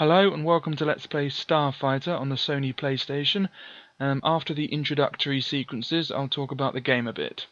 Hello and welcome to Let's Play Starfighter on the Sony Playstation. After the introductory sequences, I'll talk about the game a bit.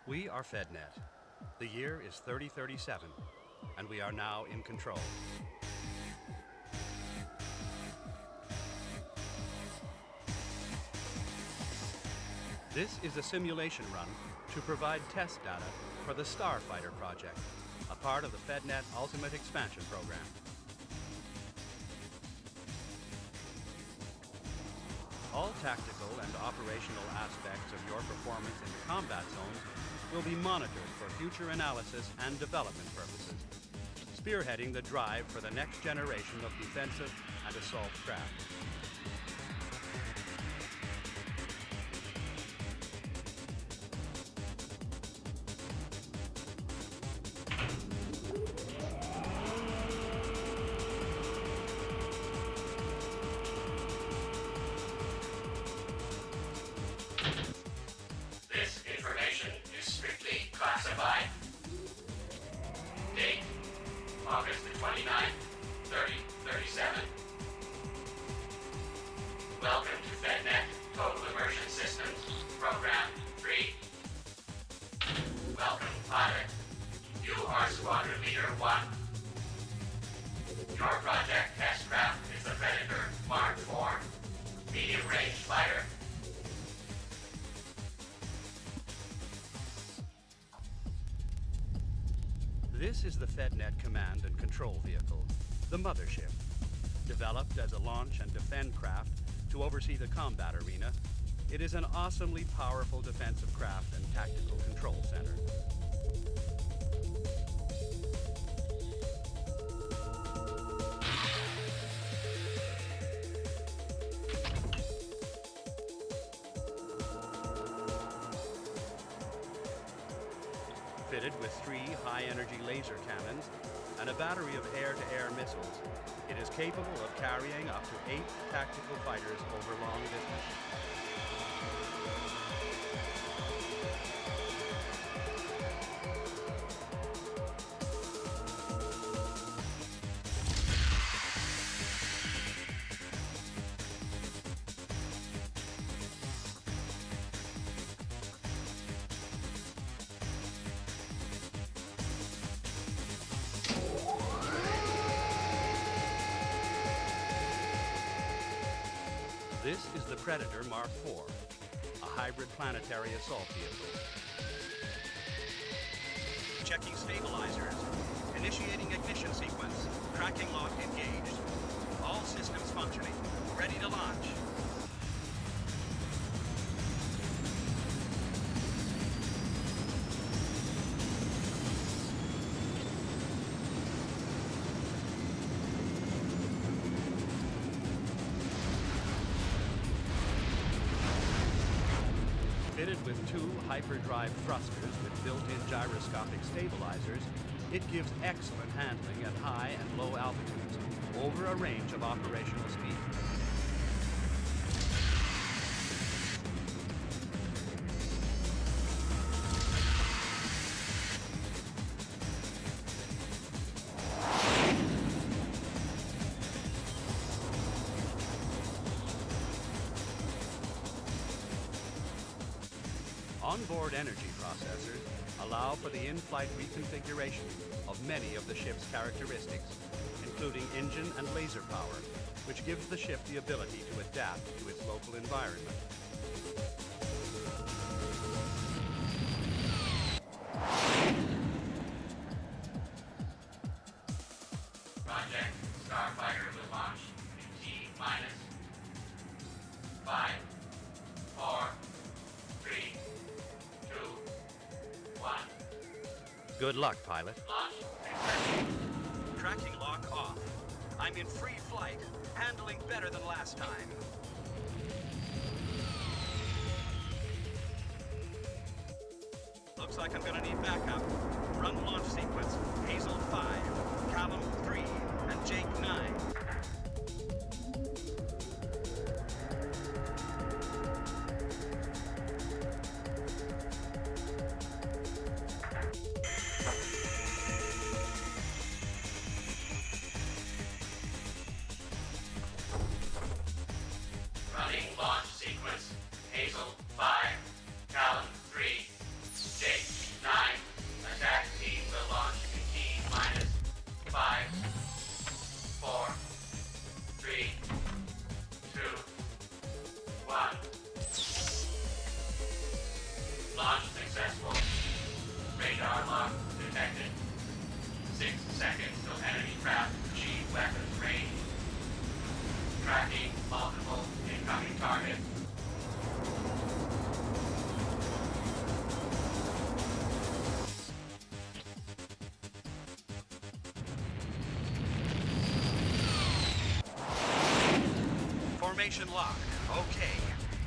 We are FedNet. The year is 3037, and we are now in control. This is a simulation run to provide test data for the Starfighter project, a part of the FedNet Ultimate Expansion Program. All tactical and operational aspects of your performance in the combat zones will be monitored for future analysis and development purposes, spearheading the drive for the next generation of defensive and assault craft. August the 29th, 3037. Welcome to FedNet Total Immersion Systems, Program 3. Welcome, pilot. You are Squadron Leader 1. Your project test craft is the Predator Mark IV, medium-range fighter. This is the FedNet command and control vehicle, the Mothership. Developed as a launch and defend craft to oversee the combat arena, it is an awesomely powerful defensive craft and tactical control center. Fitted with 3 high-energy laser cannons and a battery of air-to-air missiles, it is capable of carrying up to 8 tactical fighters over long distances. This is the Predator Mark IV, a hybrid planetary assault vehicle. Checking stabilizers. Initiating ignition sequence. Tracking lock engaged. All systems functioning. Ready to launch. Fitted with 2 hyperdrive thrusters with built-in gyroscopic stabilizers, it gives excellent handling at high and low altitudes over a range of operational speed. Onboard energy processors allow for the in-flight reconfiguration of many of the ship's characteristics, including engine and laser power, which gives the ship the ability to adapt to its local environment. Project Starfighter will launch in T minus 5, 4, 3, 2, 1. Good luck, pilot. Launch successful. Tracking lock off. I'm in free flight, handling better than last time. Looks like I'm gonna need backup. Run launch sequence. Hazel 5, Callum 3, and Jake 9. Running launch sequence. Hazel 5, Callum 3, Jake 9. Attack team will launch in T minus 5, 4, 3, 2, 1. Launch successful. Radar lock detected. 6 seconds till enemy craft achieve weapons range. Tracking multiple incoming targets. Formation lock. Okay.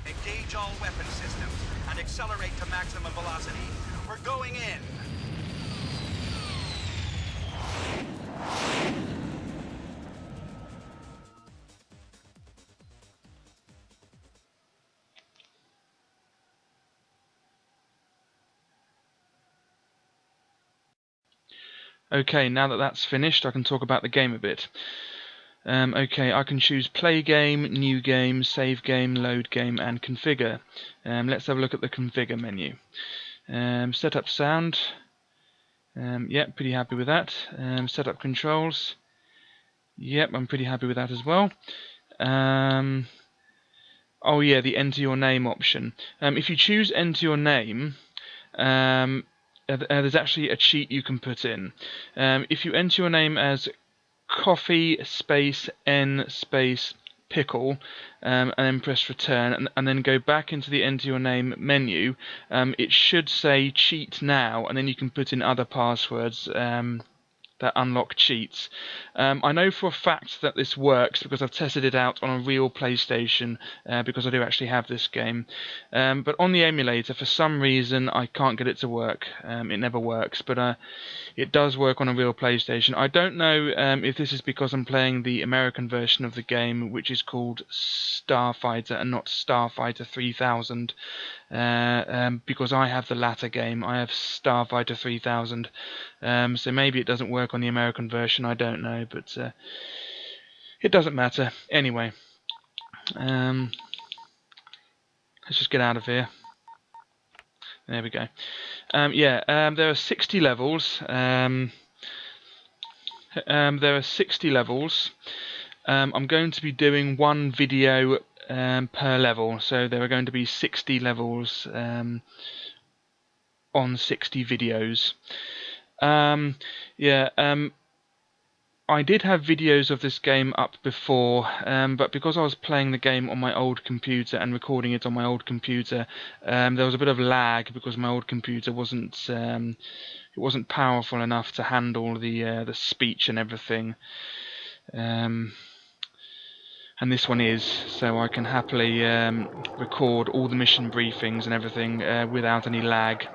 Engage all weapon systems and accelerate to maximum velocity. We're going in. Okay, now that that's finished, I can talk about the game a bit. Okay, I can choose play game, new game, save game, load game, and configure. Let's have a look at the configure menu. Set up sound. Yep, pretty happy with that. Set up controls. Yep, I'm pretty happy with that as well. Oh yeah, the enter your name option. If you choose enter your name, there's actually a cheat you can put in. If you enter your name as coffee space n space pickle and then press return and then go back into the enter your name menu, it should say cheat now, and then you can put in other passwords that unlock cheats. I know for a fact that this works because I've tested it out on a real PlayStation, because I do actually have this game. But on the emulator, for some reason, I can't get it to work. It never works, but it does work on a real PlayStation. I don't know if this is because I'm playing the American version of the game, which is called Starfighter and not Starfighter 3000, because I have the latter game. I have Starfighter 3000, so maybe it doesn't work on the American version, I don't know, but it doesn't matter. Anyway, let's just get out of here. There we go. There are 60 levels. There are 60 levels. I'm going to be doing one video per level, so there are going to be 60 levels on 60 videos. I did have videos of this game up before, but because I was playing the game on my old computer and recording it on my old computer, there was a bit of lag because my old computer wasn't powerful enough to handle the speech and everything. And this one is, so I can happily record all the mission briefings and everything without any lag.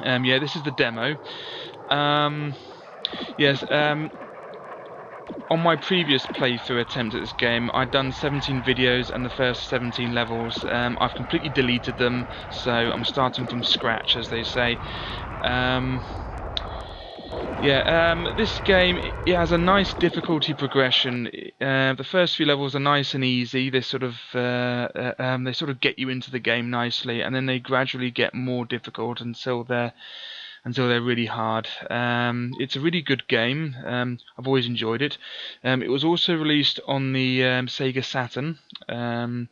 This is the demo. On my previous playthrough attempt at this game, I'd done 17 videos and the first 17 levels. I've completely deleted them, so I'm starting from scratch, as they say. This game, it has a nice difficulty progression. The first few levels are nice and easy. They sort of get you into the game nicely, and then they gradually get more difficult until they're until they're really hard. It's a really good game. I've always enjoyed it. It was also released on the Sega Saturn, I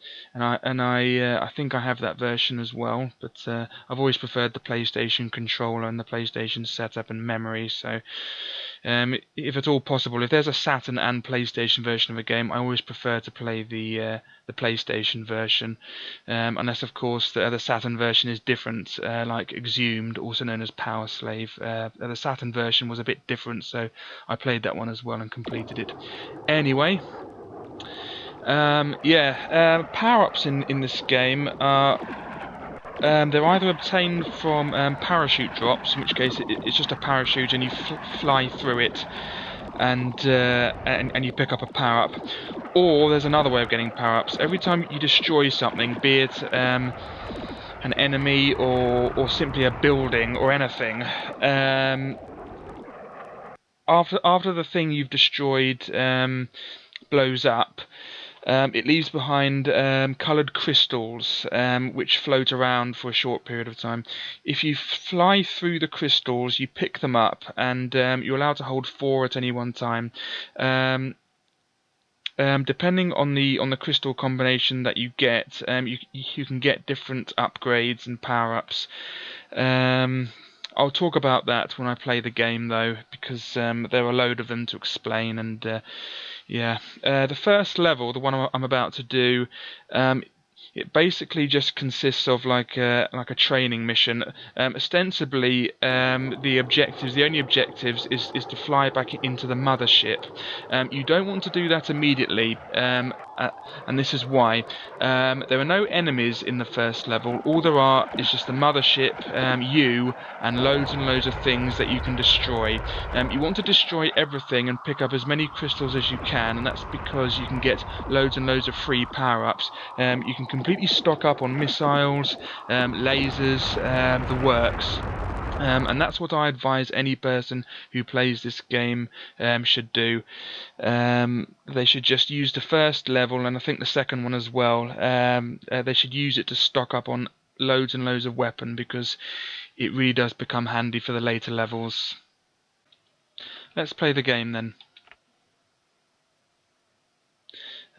think I have that version as well. But I've always preferred the PlayStation controller and the PlayStation setup and memory. So if at all possible, if there's a Saturn and PlayStation version of a game, I always prefer to play the PlayStation version, unless of course the Saturn version is different, like Exhumed, also known as Power Slave. The Saturn version was a bit different, so I played that one as well and completed it. Anyway, power-ups in this game are they're either obtained from parachute drops, in which case it's just a parachute and you fly through it, and you pick up a power-up. Or there's another way of getting power-ups. Every time you destroy something, be it an enemy or simply a building or anything, after the thing you've destroyed blows up, it leaves behind coloured crystals which float around for a short period of time. If you fly through the crystals, you pick them up, and you're allowed to hold 4 at any one time. Depending on the crystal combination that you get, you can get different upgrades and power-ups. I'll talk about that when I play the game, though, because there are a load of them to explain. And the first level, the one I'm about to do, it basically just consists of like a training mission. Ostensibly, the only objectives is to fly back into the mothership. You don't want to do that immediately, and this is why. There are no enemies in the first level. All there are is just the mothership, you, and loads of things that you can destroy. You want to destroy everything and pick up as many crystals as you can, and that's because you can get loads and loads of free power-ups. You can completely stock up on missiles, lasers, the works. And that's what I advise any person who plays this game should do. They should just use the first level, and I think the second one as well. They should use it to stock up on loads and loads of weapon, because it really does become handy for the later levels. Let's play the game then.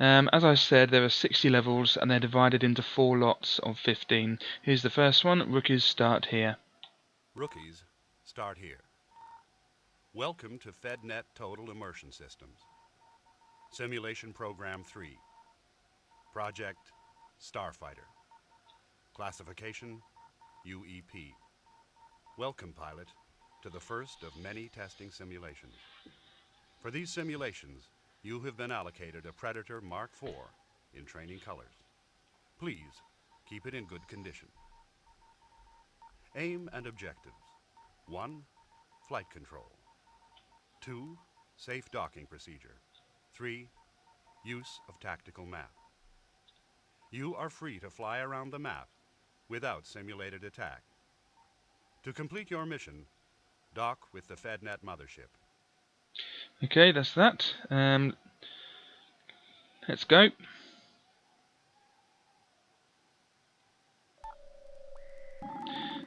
As I said, there are 60 levels and they're divided into 4 lots of 15. Here's the first one. Rookies start here. Rookies, start here. Welcome to FedNet Total Immersion Systems. Simulation Program 3. Project Starfighter. Classification UEP. Welcome, pilot, to the first of many testing simulations. For these simulations, you have been allocated a Predator Mark IV in training colors. Please keep it in good condition. Aim and objectives. 1. Flight control. 2. Safe docking procedure. 3. Use of tactical map. You are free to fly around the map without simulated attack. To complete your mission, dock with the FedNet Mothership. Okay, that's that. Let's go.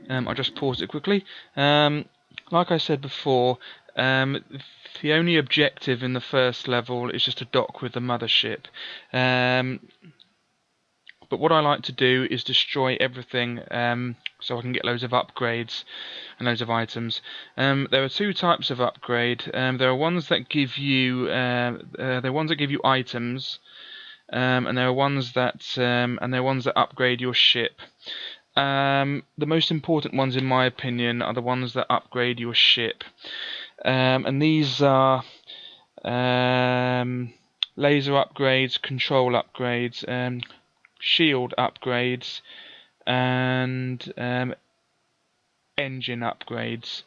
I'll just pause it quickly. Like I said before, the only objective in the first level is just to dock with the mothership. But what I like to do is destroy everything, so I can get loads of upgrades and loads of items. There are 2 types of upgrade. There are ones that give you items, and there are ones that upgrade your ship. The most important ones, in my opinion, are the ones that upgrade your ship, and these are laser upgrades, control upgrades, shield upgrades, and engine upgrades.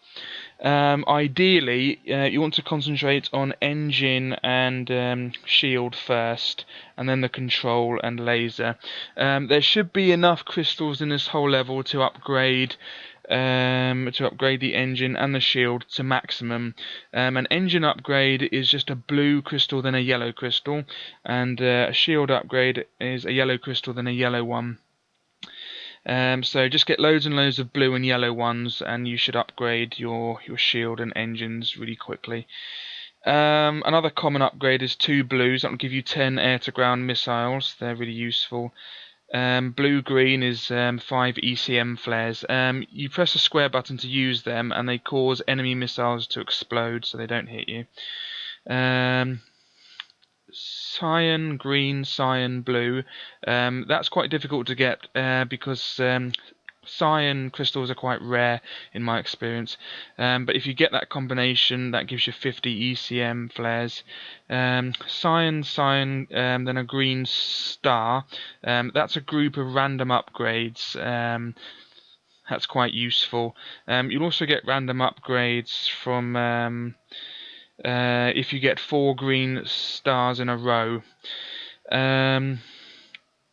Ideally, you want to concentrate on engine and shield first, and then the control and laser. There should be enough crystals in this whole level to upgrade the engine and the shield to maximum. An engine upgrade is just a blue crystal, then a yellow crystal, and a shield upgrade is a yellow crystal, then a yellow one. So just get loads and loads of blue and yellow ones, and you should upgrade your shield and engines really quickly. Another common upgrade is 2 blues. That will give you 10 air-to-ground missiles. They're really useful. Blue-green is 5 ECM flares. You press the square button to use them, and they cause enemy missiles to explode, so they don't hit you. Cyan, green, cyan, blue. That's quite difficult to get because cyan crystals are quite rare in my experience. But if you get that combination, that gives you 50 ECM flares. Cyan, cyan, then a green star. That's a group of random upgrades. That's quite useful. You'll also get random upgrades from if you get 4 green stars in a row.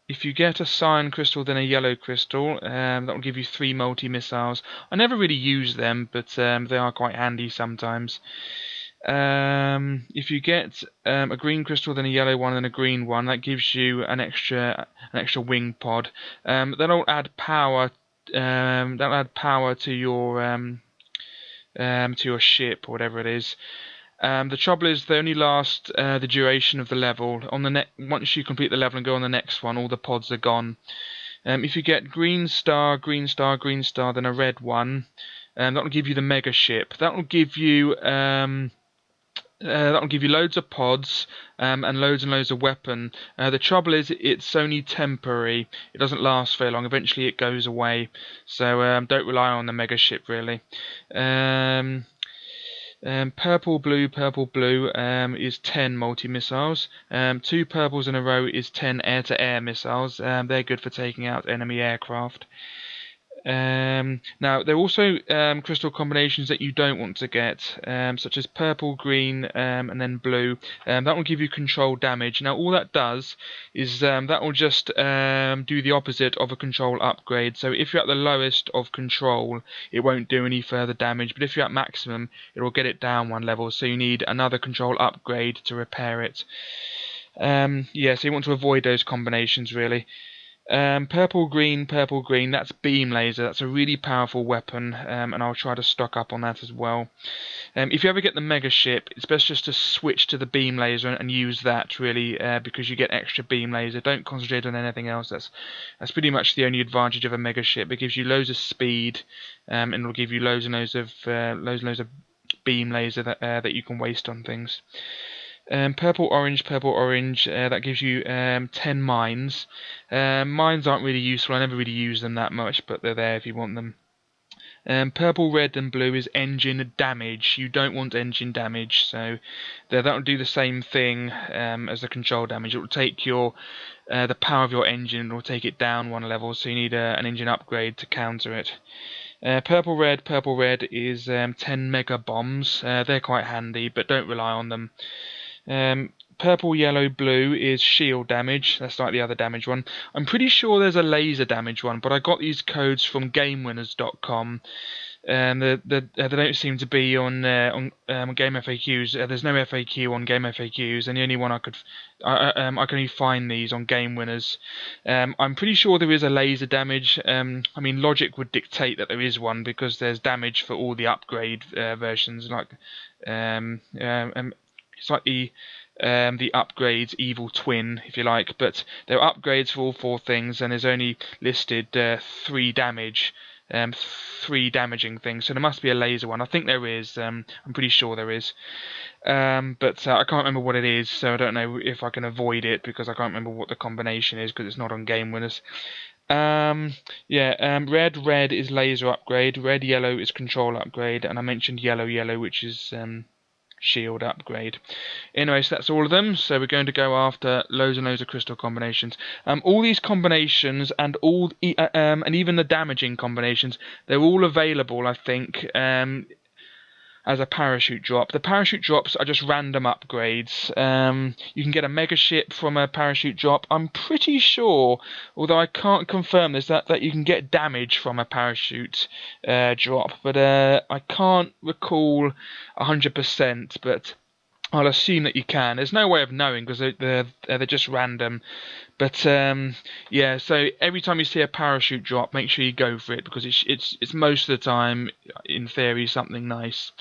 If you get a cyan crystal, then a yellow crystal, that will give you 3 multi-missiles. I never really use them, but they are quite handy sometimes. If you get a green crystal, then a yellow one, then a green one, that gives you an extra wing pod. That'll add power. That'll add power to your ship or whatever it is. The trouble is they only last the duration of the level. Once you complete the level and go on the next one, all the pods are gone. If you get green star, green star, green star, then a red one, that will give you the mega ship. That will give you loads of pods and loads of weapon. The trouble is it's only temporary. It doesn't last very long. Eventually it goes away. So don't rely on the mega ship really. Purple, blue is 10 multi-missiles. 2 purples in a row is 10 air-to-air missiles. They're good for taking out enemy aircraft. Now, there are also crystal combinations that you don't want to get, such as purple, green, and then blue. That will give you control damage. Now, all that does is that will just do the opposite of a control upgrade. So if you're at the lowest of control, it won't do any further damage. But if you're at maximum, it will get it down 1 level. So you need another control upgrade to repair it. Yeah, so you want to avoid those combinations, really. Purple, green, that's beam laser. That's a really powerful weapon, and I'll try to stock up on that as well. If you ever get the mega ship, it's best just to switch to the beam laser and use that, really, because you get extra beam laser. Don't concentrate on anything else. That's pretty much the only advantage of a mega ship. It gives you loads of speed, and it'll give you loads and loads of beam laser that you can waste on things. Purple, orange, that gives you 10 mines. Mines aren't really useful, I never really use them that much, but they're there if you want them. Purple, red and blue is engine damage. You don't want engine damage, so that will do the same thing as the control damage. It will take the power of your engine, and it will take it down 1 level, so you need an engine upgrade to counter it. Purple, red is 10 mega bombs. They're quite handy, but don't rely on them. Purple, yellow, blue is shield damage. That's like the other damage one. I'm pretty sure there's a laser damage one, but I got these codes from GameWinners.com. They don't seem to be on Game FAQs. There's no FAQ on Game FAQs, and the only one I can only find these on Game Winners. I'm pretty sure there is a laser damage. I mean, logic would dictate that there is one because there's damage for all the upgrade versions. It's like the upgrades evil twin, if you like, but there are upgrades for all 4 things, and there's only listed 3 damage. 3 damaging things, so there must be a laser one. I think there is. I'm pretty sure there is, but I can't remember what it is, so I don't know if I can avoid it because I can't remember what the combination is because it's not on Game Winners. Red is laser upgrade. Red, yellow is control upgrade, and I mentioned yellow, which is shield upgrade. Anyway, so that's all of them. So we're going to go after loads and loads of crystal combinations. All these combinations and and even the damaging combinations, they're all available, I think, as a parachute drop. The parachute drops are just random upgrades. You can get a mega ship from a parachute drop. I'm pretty sure, although I can't confirm this, that you can get damage from a parachute drop, but I can't recall 100%, but I'll assume that you can. There's no way of knowing because they're just random. But yeah, so every time you see a parachute drop, make sure you go for it because it's most of the time, in theory, something nice.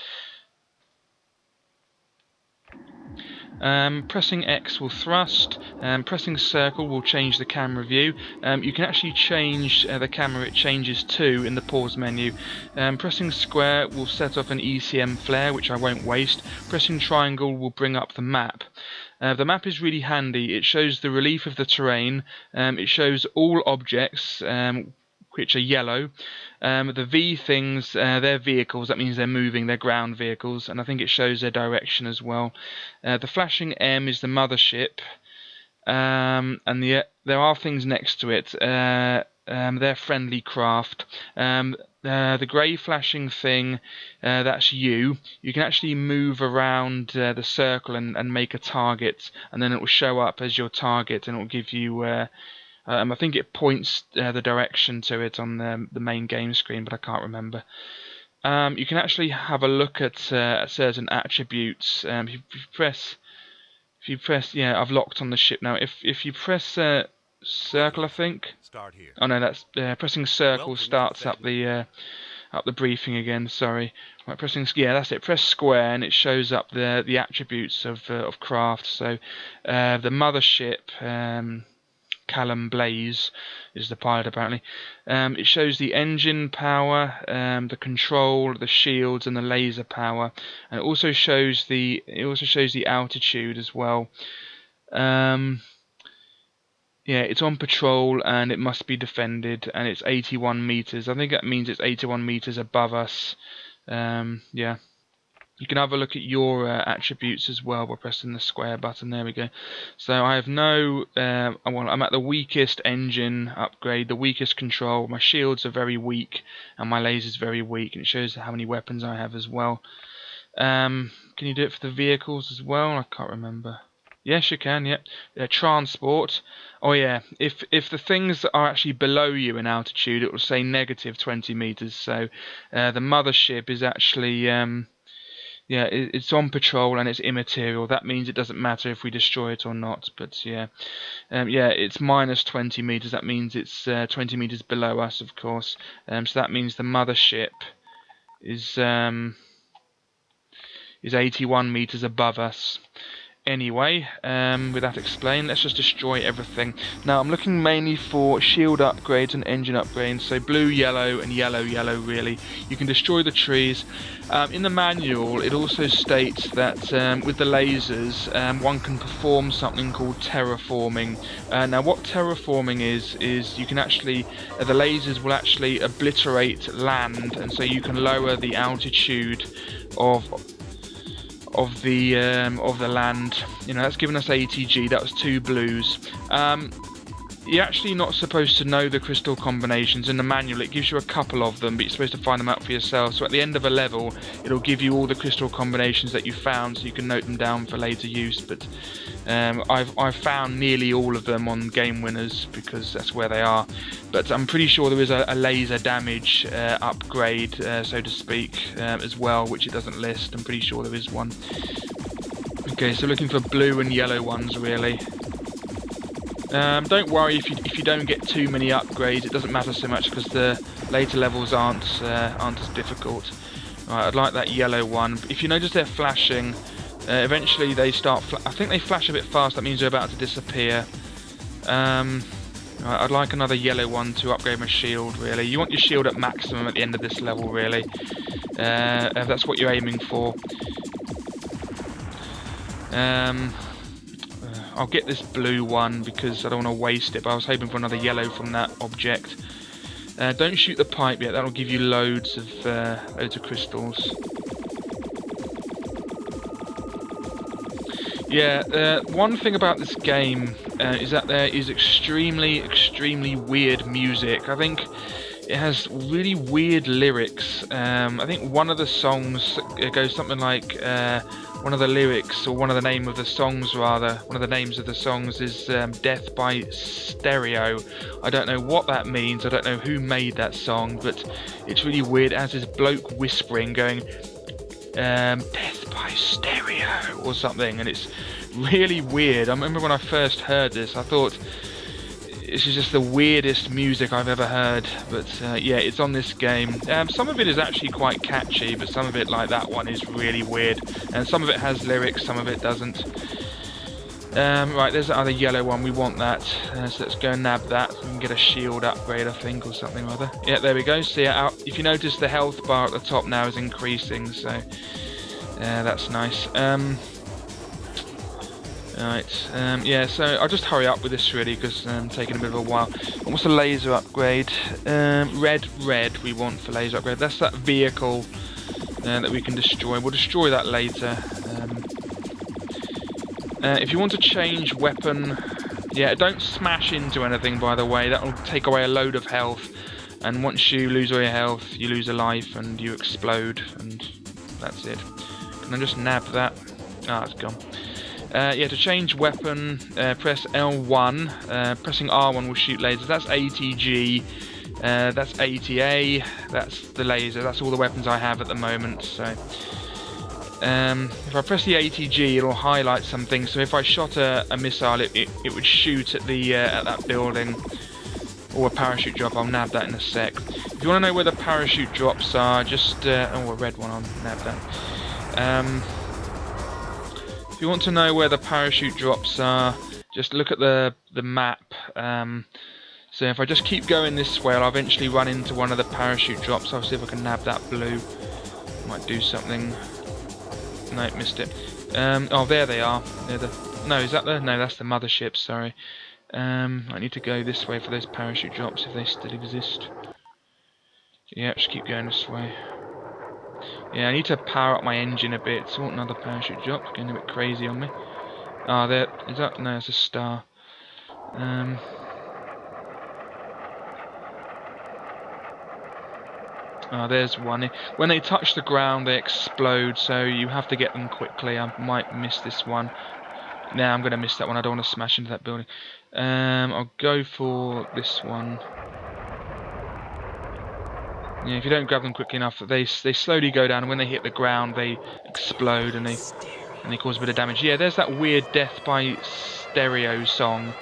Pressing X will thrust, pressing circle will change the camera view. You can actually change the camera it changes to in the pause menu. Pressing square will set off an ECM flare, which I won't waste. Pressing triangle will bring up the map. The map is really handy. It shows the relief of the terrain. It shows all objects, which are yellow. The V things, they're vehicles, that means they're moving, they're ground vehicles, and I think it shows their direction as well. The flashing M is the mothership, and there are things next to it. They're friendly craft. The grey flashing thing, that's you. You can actually move around the circle and make a target, and then it will show up as your target, and it will give you... I think it points the direction to it on the main game screen, but I can't remember. You can actually have a look at certain attributes. If you press, yeah, I've locked on the ship now. If you press circle, I think. Start here. Oh no, that's pressing circle Welcome starts up the briefing again. Sorry. Right, pressing, yeah, that's it. Press square and it shows up the attributes of craft. So the mothership. Callum Blaze is the pilot apparently. It shows the engine power, the control, the shields, and the laser power, and it also shows the altitude as well. Yeah, it's on patrol and it must be defended, and it's 81 meters. I think that means it's 81 meters above us. Yeah. You can have a look at your attributes as well by pressing the square button. There we go. So I have no... I'm at the weakest engine upgrade, the weakest control. My shields are very weak and my laser's very weak. And it shows how many weapons I have as well. Can you do it for the vehicles as well? I can't remember. Yes, you can, yep. Transport. Oh yeah, if the things are actually below you in altitude, it will say negative 20 meters. So the mothership is actually... yeah, it's on patrol and it's immaterial. That means it doesn't matter if we destroy it or not. But yeah, yeah, it's minus 20 meters. That means it's 20 meters below us, of course. So that means the mothership is 81 meters above us. Anyway, with that explained, let's just destroy everything. Now I'm looking mainly for shield upgrades and engine upgrades, so blue, yellow, and yellow, yellow really. You can destroy the trees. In the manual it also states that with the lasers one can perform something called terraforming. Now what terraforming is you can actually, the lasers will actually obliterate land, and so you can lower the altitude of the land. You know, that's given us ATG. That was 2 blues. You're actually not supposed to know the crystal combinations. In the manual it gives you a couple of them, but you're supposed to find them out for yourself. So at the end of a level it'll give you all the crystal combinations that you found, so you can note them down for later use. But I've found nearly all of them on Game Winners because that's where they are. But I'm pretty sure there is a laser damage upgrade, so to speak, as well, which it doesn't list. I'm pretty sure there is one. Okay, so looking for blue and yellow ones really. Don't worry if you don't get too many upgrades. It doesn't matter so much because the later levels aren't as difficult. Right, I'd like that yellow one. If you notice they're flashing, eventually they start. I think they flash a bit fast. That means they're about to disappear. Right, I'd like another yellow one to upgrade my shield. Really, you want your shield at maximum at the end of this level. Really, if that's what you're aiming for. I'll get this blue one because I don't want to waste it, but I was hoping for another yellow from that object. Don't shoot the pipe yet, that'll give you loads of crystals. Yeah, one thing about this game is that there is extremely weird music. I think it has really weird lyrics. I think one of the songs goes something like... one of the lyrics, or one of the names of the songs is Death by Stereo. I don't know what that means, I don't know who made that song, but it's really weird. It has this bloke whispering going, Death by stereo or something, and it's really weird. I remember when I first heard this, I thought this is just the weirdest music I've ever heard, but yeah, it's on this game. Some of it is actually quite catchy, but some of it, like that one, is really weird, and some of it has lyrics, some of it doesn't. Right, there's that other yellow one, we want that, so let's go and nab that. We can get a shield upgrade, I think, or something or other. Yeah, there we go. See, if you notice, the health bar at the top now is increasing, so that's nice. Right, yeah, so I'll just hurry up with this really, because it's taking a bit of a while. What's the laser upgrade? Red we want for laser upgrade. That's that vehicle that we can destroy. We'll destroy that later. If you want to change weapon, yeah, don't smash into anything, by the way. That will take away a load of health, and once you lose all your health, you lose a life and you explode, and that's it. Can I just nab that? Ah, it's gone. Yeah, to change weapon, press L1. Pressing R1 will shoot lasers. That's ATG. That's ATA. That's the laser. That's all the weapons I have at the moment. So, if I press the ATG, it'll highlight something. So if I shot a missile, it would shoot at the at that building, or a parachute drop. I'll nab that in a sec. If you want to know where the parachute drops are, just oh, a red one. I'll nab that. If you want to know where the parachute drops are, just look at the map. So if I just keep going this way, I'll eventually run into one of the parachute drops. I'll see if I can nab that blue. Might do something. No, missed it. Oh, there they are. No, is that the? No, that's the mothership. Sorry. I need to go this way for those parachute drops if they still exist. Yeah, just keep going this way. Yeah, I need to power up my engine a bit. So another parachute drop. It's getting a bit crazy on me. Ah, there. Is that? No, it's a star. Oh, there's one. When they touch the ground, they explode, so you have to get them quickly. I might miss this one. Nah, I'm going to miss that one. I don't want to smash into that building. I'll go for this one. Yeah, if you don't grab them quickly enough, they slowly go down, and when they hit the ground, they explode, and they cause a bit of damage. Yeah, there's that weird Death by Stereo song.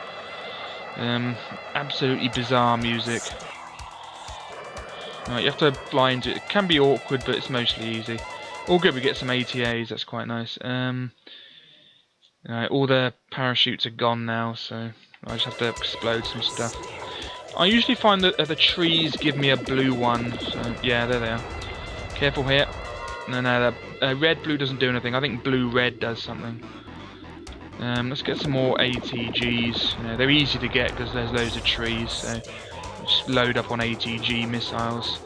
Absolutely bizarre music. Right, you have to fly into it. It can be awkward, but it's mostly easy. All good, we get some ATAs, that's quite nice. Right, all the parachutes are gone now, so I just have to explode some stuff. I usually find that the trees give me a blue one, so yeah, there they are. Careful here. No, red blue doesn't do anything. I think blue red does something. Let's get some more ATGs. You know, they're easy to get because there's loads of trees, so just load up on ATG missiles.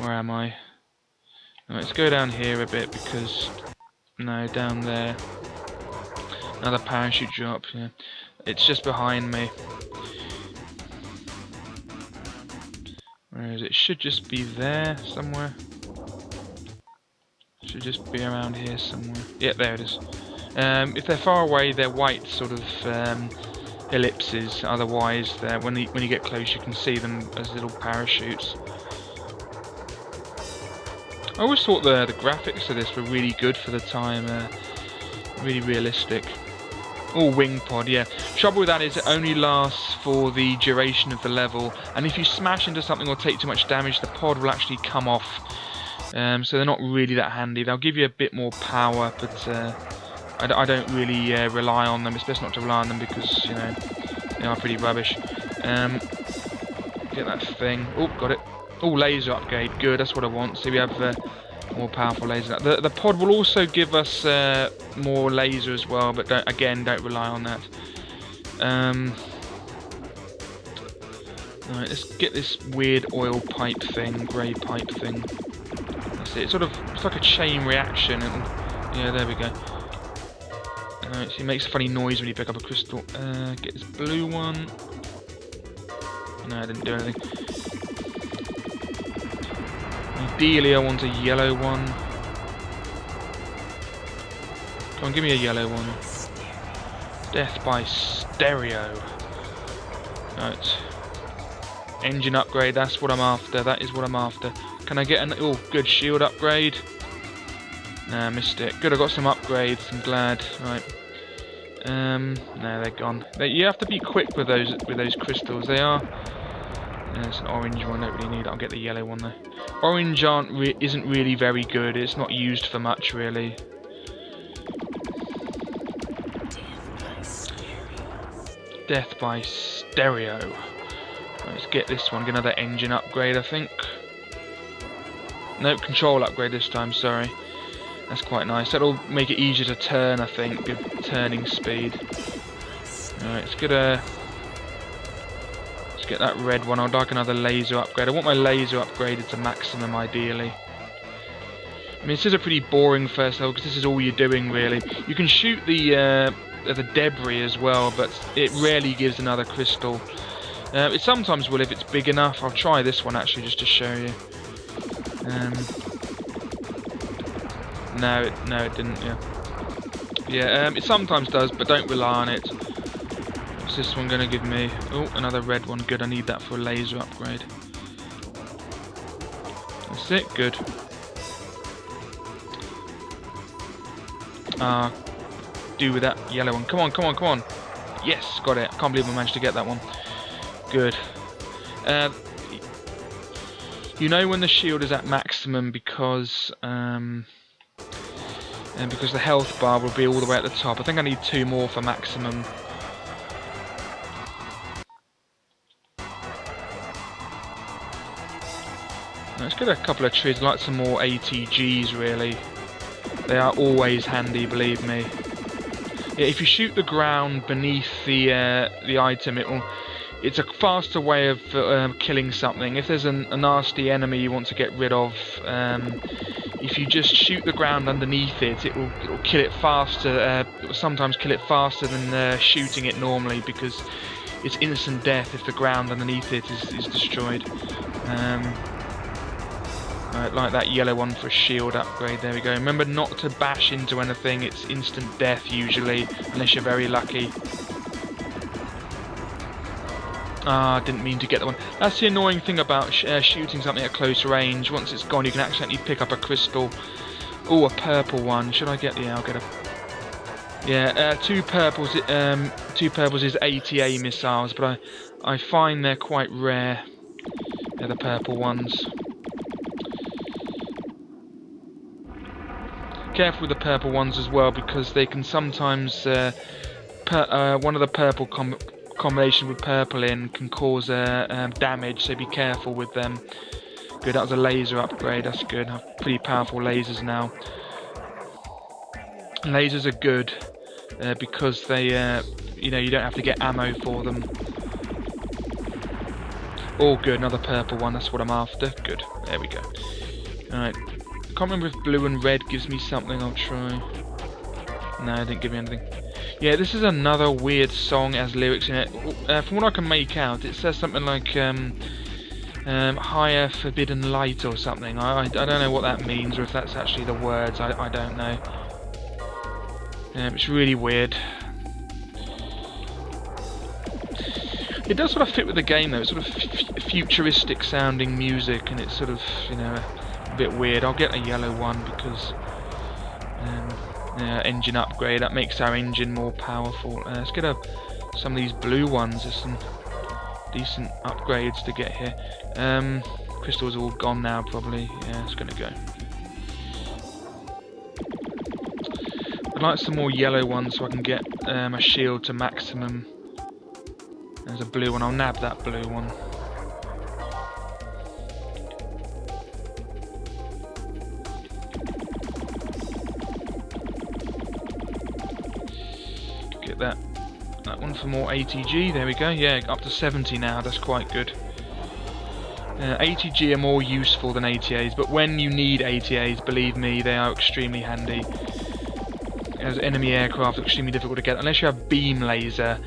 Where am I? Right, let's go down here a bit because no, down there. Another parachute drop. Yeah, it's just behind me. Where is it? It should just be there somewhere. Should just be around here somewhere. Yeah, there it is. If they're far away, they're white sort of ellipses. Otherwise, when you get close, you can see them as little parachutes. I always thought the graphics of this were really good for the time. Really realistic. Oh, wing pod, yeah. Trouble with that is it only lasts for the duration of the level, and if you smash into something or take too much damage, the pod will actually come off. So they're not really that handy. They'll give you a bit more power, but I don't really rely on them. It's best not to rely on them because, you know, they are pretty rubbish. Get that thing. Oh, got it. Oh, laser upgrade. Good, that's what I want. So we have more powerful laser. The pod will also give us more laser as well, but don't rely on that. Alright, let's get this weird oil pipe thing, grey pipe thing. That's it. It's like a chain reaction. Yeah, there we go. Alright, so it makes a funny noise when you pick up a crystal. Get this blue one. No, I didn't do anything. Ideally, I want a yellow one. Come on, give me a yellow one. Death by stereo. Right. Engine upgrade, that's what I'm after. That is what I'm after. Can I get an... Oh, good shield upgrade. Nah, missed it. Good, I got some upgrades, I'm glad. Right. No, they're gone. You have to be quick with those crystals. They are... There's an orange one, I don't really need it. I'll get the yellow one though. Orange isn't really very good. It's not used for much, really. Death by stereo. Let's get this one. Get another engine upgrade, I think. Nope, control upgrade this time, sorry. That's quite nice. That'll make it easier to turn, I think. Good turning speed. Alright, let's get that red one. I'd like another laser upgrade. I want my laser upgraded to maximum, ideally. I mean, this is a pretty boring first level, because this is all you're doing, really. You can shoot the debris as well, but it rarely gives another crystal. It sometimes will if it's big enough. I'll try this one, actually, just to show you. No, it didn't, yeah. Yeah, it sometimes does, but don't rely on it. What's this one going to give me? Oh, another red one. Good, I need that for a laser upgrade. That's it, good. Do with that yellow one. Come on, come on, come on. Yes, got it. I can't believe I managed to get that one. Good. You know when the shield is at maximum because the health bar will be all the way at the top. I think I need 2 more for maximum. Let's get a couple of trees. I'd like some more ATGs, really. They are always handy, believe me. Yeah, if you shoot the ground beneath the item, it's a faster way of killing something. If there's a nasty enemy you want to get rid of, if you just shoot the ground underneath it, it'll kill it faster. It will sometimes kill it faster than shooting it normally, because it's instant death if the ground underneath it is destroyed. Right, like that yellow one for a shield upgrade. There we go. Remember not to bash into anything. It's instant death usually, unless you're very lucky. Ah, didn't mean to get that one. That's the annoying thing about shooting something at close range. Once it's gone, you can accidentally pick up a crystal. Oh, a purple one. Should I get? Yeah, I'll get a. Yeah, 2 purples. 2 purples is ATA missiles, but I find they're quite rare. They're the purple ones. Careful with the purple ones as well, because they can sometimes one of the purple combination with purple in can cause damage, so be careful with them. Good, that was a laser upgrade. That's good. I have pretty powerful lasers now. Lasers are good because they you don't have to get ammo for them. Oh, good, another purple one. That's what I'm after. Good, there we go. All right. I can't remember if blue and red gives me something. I'll try. No, it didn't give me anything. Yeah, this is another weird song. It has lyrics in it. From what I can make out, it says something like higher forbidden light or something. I don't know what that means, or if that's actually the words. I don't know. It's really weird. It does sort of fit with the game though. It's sort of futuristic sounding music, and it's sort of, a bit weird. I'll get a yellow one because engine upgrade, that makes our engine more powerful. Let's get some of these blue ones. There's some decent upgrades to get here. Crystals are all gone now probably. Yeah, it's gonna go. I'd like some more yellow ones so I can get a shield to maximum. There's a blue one. I'll nab that blue one. Get that one for more ATG. There we go. Yeah, up to 70 now. That's quite good. ATG are more useful than ATAs, but when you need ATAs, believe me, they are extremely handy. As enemy aircraft are extremely difficult to get unless you have beam laser.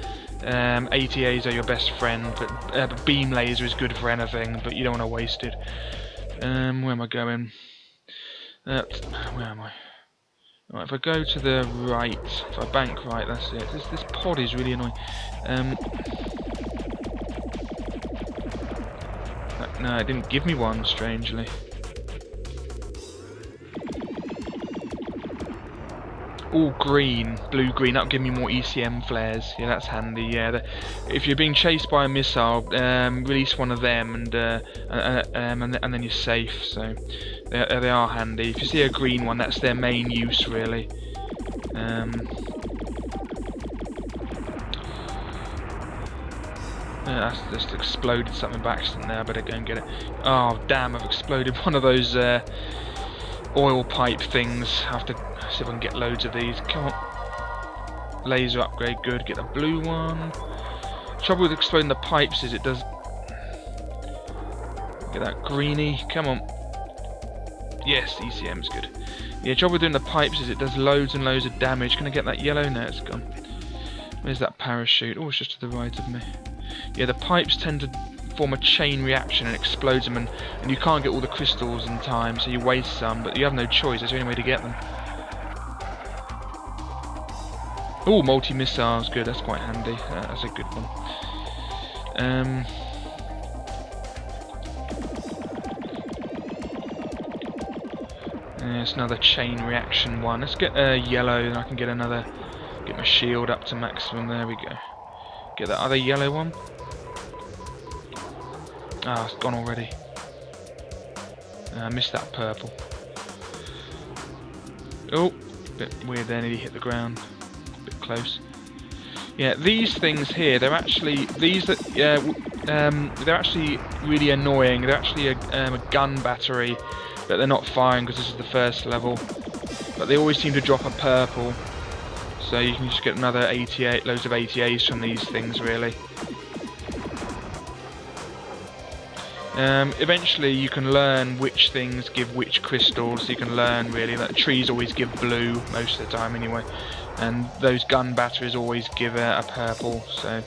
ATAs are your best friend, but beam laser is good for anything, but you don't want to waste it. Where am I going? Where am I? Right, if I go to the right, if I bank right, that's it. This pod is really annoying. No, it didn't give me one, strangely. all green, blue-green. That'll give me more ECM flares. Yeah, that's handy. Yeah, if you're being chased by a missile, release one of them, and then you're safe. So they are handy. If you see a green one, that's their main use, really. That's just exploded something by accident there. I better go and get it. Oh damn! I've exploded one of those oil pipe things. I have to see if I can get loads of these. Come on. Laser upgrade, good. Get the blue one. Trouble with exploding the pipes is it does... Get that greeny. Come on. Yes, ECM's good. Yeah, trouble with doing the pipes is it does loads and loads of damage. Can I get that yellow? No, it's gone. Where's that parachute? Oh, it's just to the right of me. Yeah, the pipes tend to form a chain reaction and explodes them, and you can't get all the crystals in time, so you waste some, but you have no choice. That's the only way to get them. Oh, multi-missiles, good. That's quite handy. That's a good one. It's another chain reaction one. Let's get yellow, and I can get another. Get my shield up to maximum. There we go. Get that other yellow one. Ah, it's gone already. I missed that purple. Oh, bit weird there. Nearly hit the ground. Bit close. Yeah, these things here. They're actually they're actually really annoying. They're actually a gun battery, but they're not firing because this is the first level. But they always seem to drop a purple. So you can just get another 88, loads of 88s from these things, really. Eventually you can learn which things give which crystals, so you can learn really that trees always give blue most of the time anyway, and those gun batteries always give a purple, so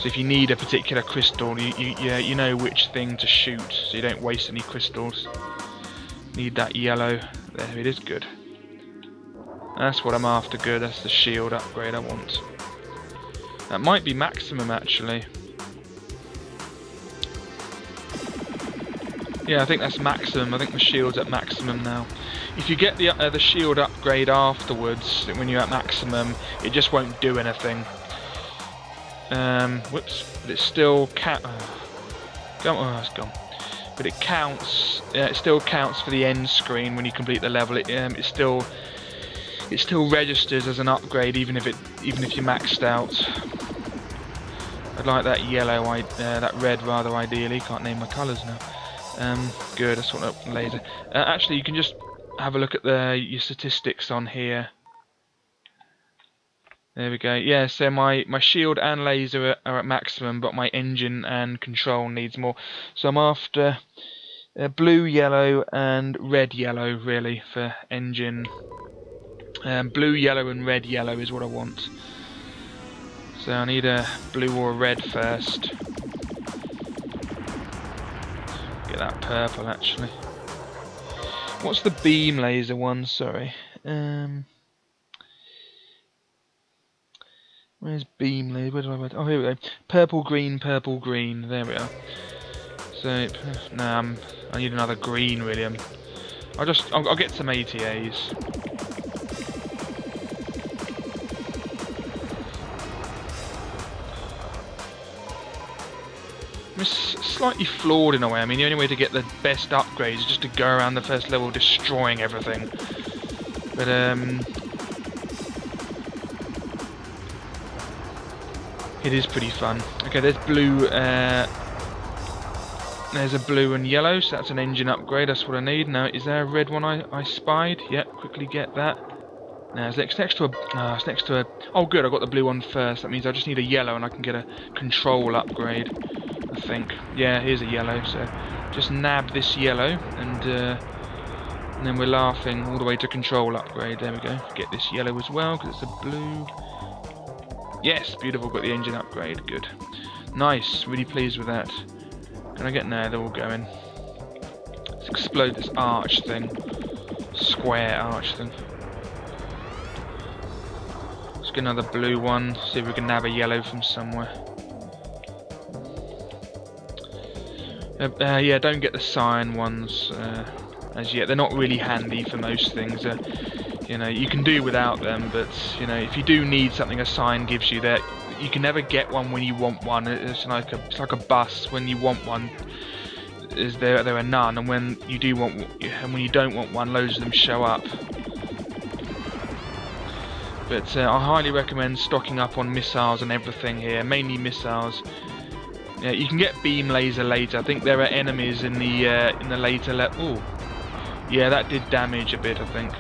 if you need a particular crystal, you know which thing to shoot, so you don't waste any crystals. Need that yellow, there it is, good. That's what I'm after, good, that's the shield upgrade I want. That might be maximum actually. Yeah, I think that's maximum. I think the shield's at maximum now. If you get the shield upgrade afterwards, when you're at maximum, it just won't do anything. Whoops. But it still it's gone. But it counts. It still counts for the end screen when you complete the level. It still registers as an upgrade, even if you maxed out. I'd like that yellow, that red rather ideally. Can't name my colours now. Good, that's what that laser. Actually, you can just have a look at your statistics on here. There we go. Yeah, so my shield and laser are at maximum, but my engine and control needs more. So I'm after blue, yellow, and red, yellow, really, for engine. Blue, yellow, and red, yellow is what I want. So I need a blue or a red first. Get that purple actually. What's the beam laser one? Sorry. Where's beam laser? Where do I write? Oh, here we go. Purple, green, purple, green. There we are. So no, I need another green really. I'll get some ATAs. It's slightly flawed in a way. I mean, the only way to get the best upgrades is just to go around the first level destroying everything. But it is pretty fun. Okay, there's blue. There's a blue and yellow, so that's an engine upgrade. That's what I need. Now, is there a red one I spied? Yeah, quickly get that. Now, it's next to a. Oh, good. I got the blue one first. That means I just need a yellow, and I can get a control upgrade. I think. Yeah, here's a yellow, so just nab this yellow, and then we're laughing all the way to control upgrade. There we go. Get this yellow as well, because it's a blue. Yes, beautiful, got the engine upgrade, good. Nice, really pleased with that. Can I get... no, they're all going. Let's explode this arch thing. Square arch thing. Let's get another blue one, see if we can nab a yellow from somewhere. Yeah, don't get the cyan ones as yet. They're not really handy for most things. You know, you can do without them, but you know, if you do need something, a sign gives you that. You can never get one when you want one. It's like a bus. When you want one, there are none, and when you do want, and when you don't want one, loads of them show up. But I highly recommend stocking up on missiles and everything here, mainly missiles. Yeah, you can get beam laser later. I think there are enemies in the later level. Ooh, yeah, that did damage a bit, I think.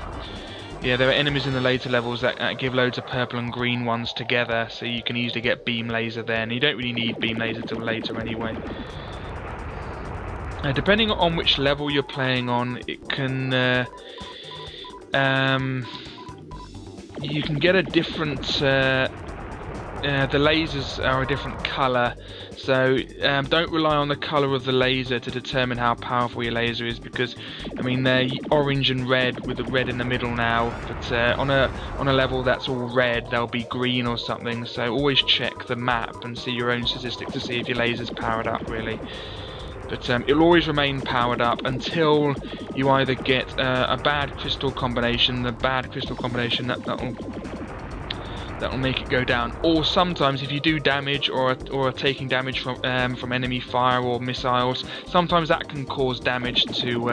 Yeah, there are enemies in the later levels that give loads of purple and green ones together, so you can easily get beam laser there, and you don't really need beam laser till later anyway. Depending on which level you're playing on, it can you can get a different. The lasers are a different colour, so don't rely on the colour of the laser to determine how powerful your laser is, because I mean they're orange and red with the red in the middle now, but on a level that's all red they'll be green or something, so always check the map and see your own statistics to see if your laser's powered up really. But it'll always remain powered up until you either get a bad crystal combination, that'll make it go down, or sometimes if you do damage or are taking damage from enemy fire or missiles, sometimes that can cause damage to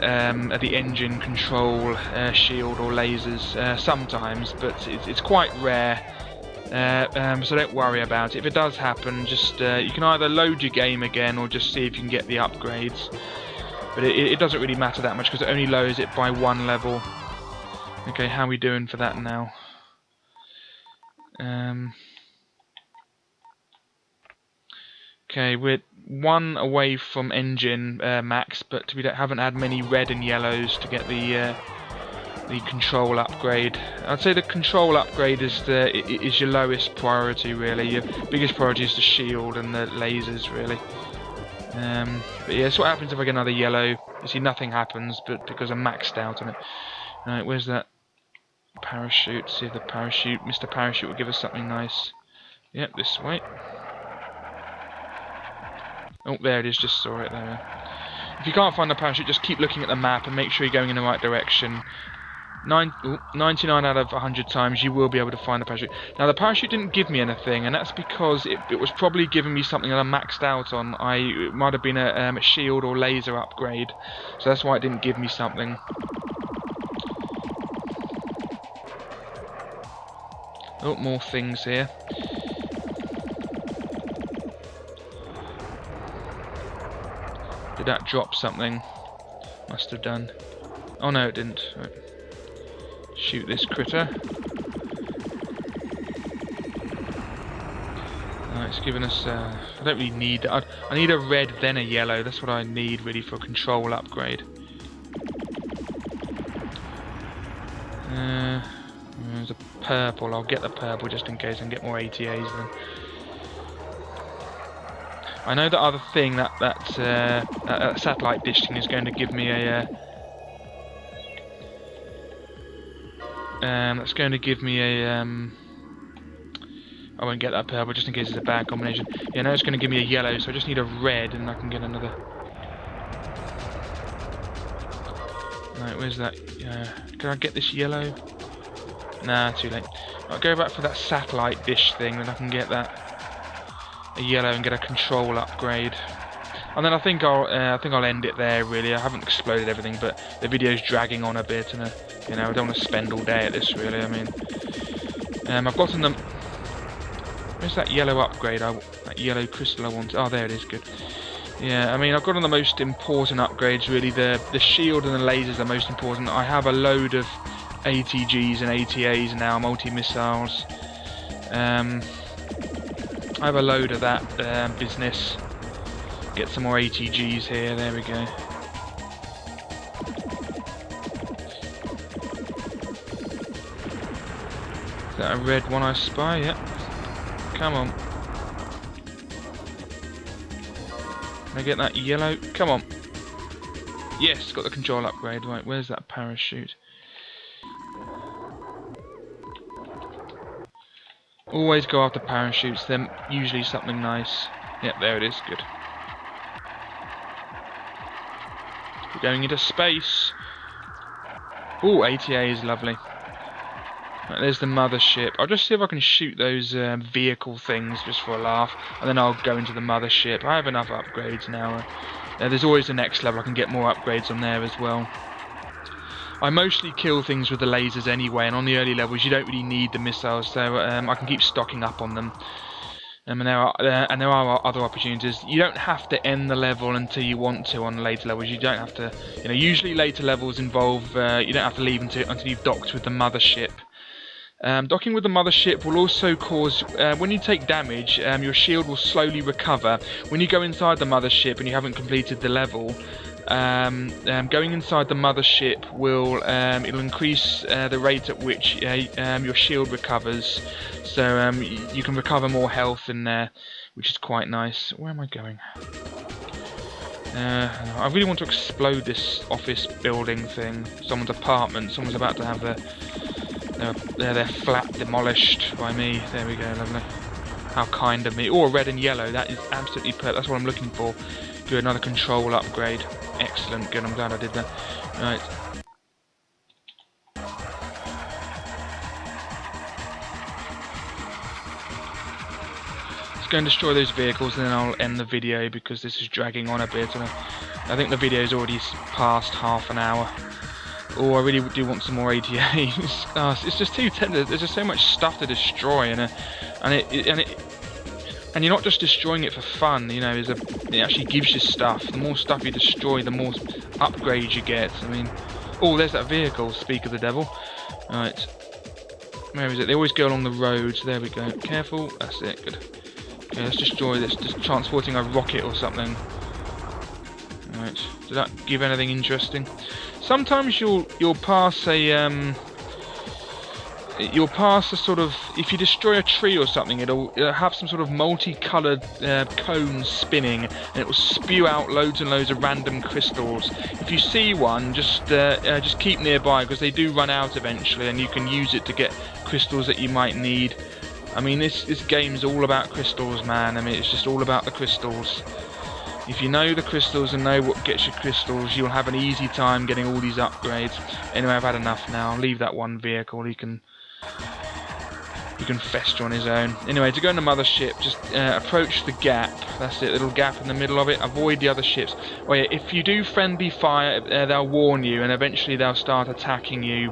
the engine control shield or lasers. Sometimes, but it's quite rare. So don't worry about it. If it does happen, just you can either load your game again or just see if you can get the upgrades. But it doesn't really matter that much because it only lowers it by one level. Okay, how are we doing for that now? Okay, we're one away from engine max, but we haven't had many red and yellows to get the control upgrade. I'd say the control upgrade is your lowest priority really. Your biggest priority is the shield and the lasers really. But yeah, that's what happens if I get another yellow. You see, nothing happens, but because I'm maxed out on it. Right, where's that parachute? See if the parachute, Mr. Parachute, will give us something nice. Yep, this way. Oh, there it is. Just saw it there. If you can't find the parachute, just keep looking at the map and make sure you're going in the right direction. 99 out of 100 times you will be able to find the parachute. Now the parachute didn't give me anything, and that's because it was probably giving me something that I maxed out on. It might have been a shield or laser upgrade, so that's why it didn't give me something. Oh, more things here. Did that drop something? Must have done. Oh no, it didn't. Right. Shoot this critter. It's giving us. I don't really need. I need a red, then a yellow. That's what I need really for a control upgrade. There's a purple. I'll get the purple just in case I can get more ATAs then. I know that other thing, that satellite dish thing is going to give me a. That's going to give me a. I won't get that purple just in case it's a bad combination. Yeah, now it's going to give me a yellow, so I just need a red and I can get another. Right, where's that? Can I get this yellow? Nah, too late. I'll go back for that satellite dish thing, then I can get that a yellow and get a control upgrade. And then I think I'll end it there. Really, I haven't exploded everything, but the video's dragging on a bit, and you know, I don't want to spend all day at this. Really, I mean, I've gotten them. Where's that yellow upgrade? That yellow crystal I want. Oh, there it is. Good. Yeah, I mean, I've got on the most important upgrades. Really, the shield and the lasers are most important. I have a load of ATGs and ATAs now, multi-missiles. I have a load of that business. Get some more ATGs here. There we go. Is that a red one I spy? Yep. Come on. Can I get that yellow? Come on. Yes, got the control upgrade. Right, where's that parachute? Always go after parachutes. They're usually something nice. Yep, there it is. Good. We're going into space. Oh, ATA is lovely. Right, there's the mothership. I'll just see if I can shoot those vehicle things just for a laugh, and then I'll go into the mothership. I have enough upgrades now. There's always the next level. I can get more upgrades on there as well. I mostly kill things with the lasers anyway, and on the early levels you don't really need the missiles, so I can keep stocking up on them. And there are other opportunities. You don't have to end the level until you want to on later levels. You don't have to, usually later levels involve, you don't have to leave until you've docked with the mothership. Docking with the mothership will also cause, when you take damage, your shield will slowly recover. When you go inside the mothership and you haven't completed the level, going inside the mothership will it'll increase the rate at which your shield recovers, so you can recover more health in there, which is quite nice. Where am I going? I really want to explode this office building thing, someone's apartment. Someone's about to have their flat demolished by me. There we go, lovely. How kind of me. Oh, red and yellow, that is absolutely perfect. That's what I'm looking for. Good, another control upgrade. Excellent, good, I'm glad I did that. Right. Let's go and destroy those vehicles and then I'll end the video because this is dragging on a bit. And I think the video's already past half an hour. Oh, I really do want some more ATAs. Oh, it's just too tender. There's just so much stuff to destroy, and you're not just destroying it for fun. It actually gives you stuff. The more stuff you destroy, the more upgrades you get. I mean, oh, there's that vehicle. Speak of the devil. Right, where is it? They always go along the roads. There we go. Careful. That's it. Good. Okay, let's destroy this. Just transporting a rocket or something. Right. Did that give anything interesting? Sometimes you'll pass a sort of, if you destroy a tree or something, it'll have some sort of multicolored cone spinning, and it will spew out loads and loads of random crystals. If you see one, just keep nearby because they do run out eventually, and you can use it to get crystals that you might need. I mean, this game's all about crystals, man. I mean, it's just all about the crystals. If you know the crystals and know what gets you crystals, you'll have an easy time getting all these upgrades. Anyway, I've had enough now. I'll leave that one vehicle. He can fester on his own. Anyway, to go in the mothership, just approach the gap. That's it, little gap in the middle of it. Avoid the other ships. Oh yeah, if you do friendly fire, they'll warn you, and eventually they'll start attacking you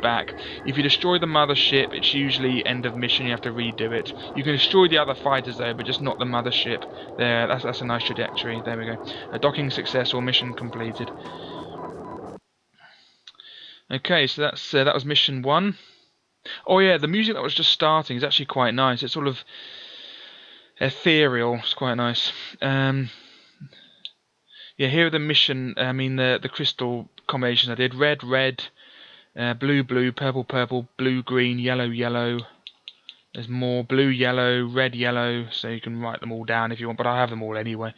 back. If you destroy the mothership, it's usually end of mission. You have to redo it. You can destroy the other fighters though, but just not the mothership. There, that's a nice trajectory. There we go. Docking successful. Mission completed. Okay, so that was mission 1. Oh yeah, the music that was just starting is actually quite nice. It's sort of ethereal. It's quite nice. Yeah, here are the mission. I mean the crystal combinations I did: red, red, blue, blue, purple, purple, blue, green, yellow, yellow. There's more: blue, yellow, red, yellow. So you can write them all down if you want, but I have them all anyway.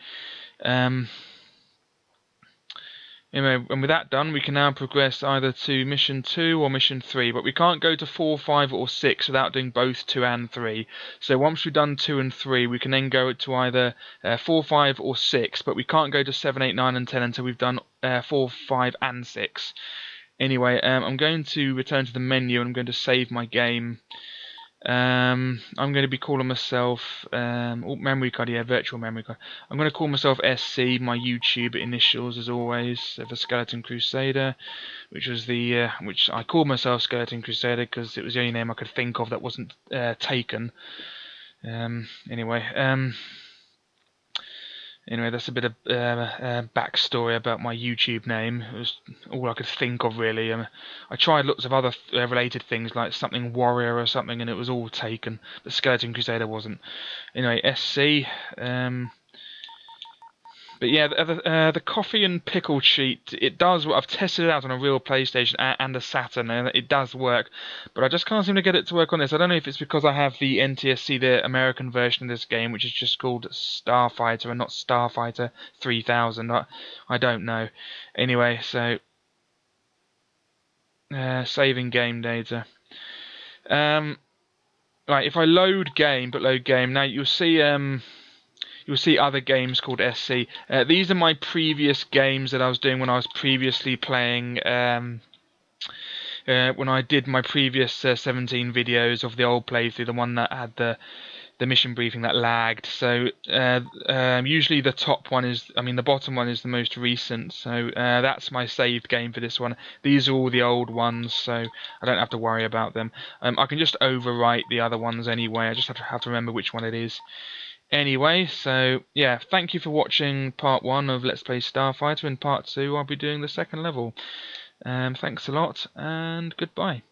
Anyway, and with that done, we can now progress either to mission 2 or mission 3, but we can't go to 4, 5 or 6 without doing both 2 and 3. So once we've done 2 and 3, we can then go to either 4, 5 or 6, but we can't go to 7, 8, 9 and 10 until we've done 4, 5 and 6. Anyway, I'm going to return to the menu and I'm going to save my game. I'm going to be calling myself memory card, yeah, virtual memory card. I'm going to call myself SC, my YouTube initials as always, for Skeleton Crusader, which was which I called myself Skeleton Crusader because it was the only name I could think of that wasn't taken. Anyway, that's a bit of backstory about my YouTube name. It was all I could think of, really. I tried lots of other related things, like something warrior or something, and it was all taken. But Skeleton Crusader wasn't. Anyway, SC. But yeah, the coffee and pickle cheat, it does. I've tested it out on a real PlayStation and a Saturn, and it does work. But I just can't seem to get it to work on this. I don't know if it's because I have the NTSC, the American version of this game, which is just called Starfighter and not Starfighter 3000. I don't know. Anyway, so saving game data. Right, if I load game, now you'll see other games called SC. These are my previous games that I was doing when I was previously playing when I did my previous 17 videos of the old playthrough, the one that had the mission briefing that lagged. So usually the top one is, the bottom one is the most recent. So that's my saved game for this one. These are all the old ones, so I don't have to worry about them. I can just overwrite the other ones anyway. I just have to remember which one it is. Anyway, so yeah, thank you for watching part 1 of Let's Play Starfighter. In part 2, I'll be doing the second level. Thanks a lot, and goodbye.